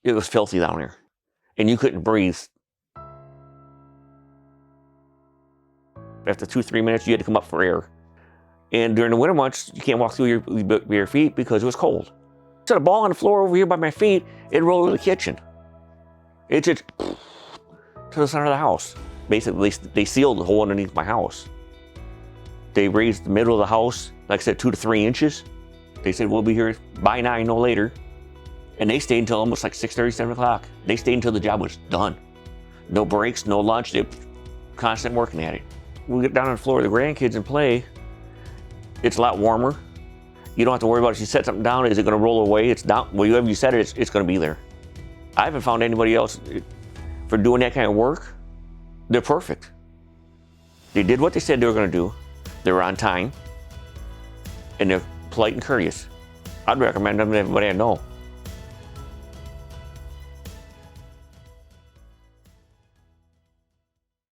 It was filthy down there, and you couldn't breathe. After 2-3 minutes, you had to come up for air. And during the winter months, you can't walk through your feet because it was cold. So the ball on the floor over here by my feet, it rolled to the kitchen. It just to the center of the house. Basically, they sealed the hole underneath my house. They raised the middle of the house, like I said, 2 to 3 inches. They said, we'll be here by 9, no later. And they stayed until almost like 6:30, 7 o'clock. They stayed until the job was done. No breaks, no lunch, they were constant working at it. We get down on the floor with the grandkids and play. It's a lot warmer. You don't have to worry about if you set something down, is it gonna roll away? It's down, wherever you set it, it's gonna be there. I haven't found anybody else for doing that kind of work. They're perfect. They did what they said they were gonna do. They were on time, and they're polite and courteous. I'd recommend them to everybody I know.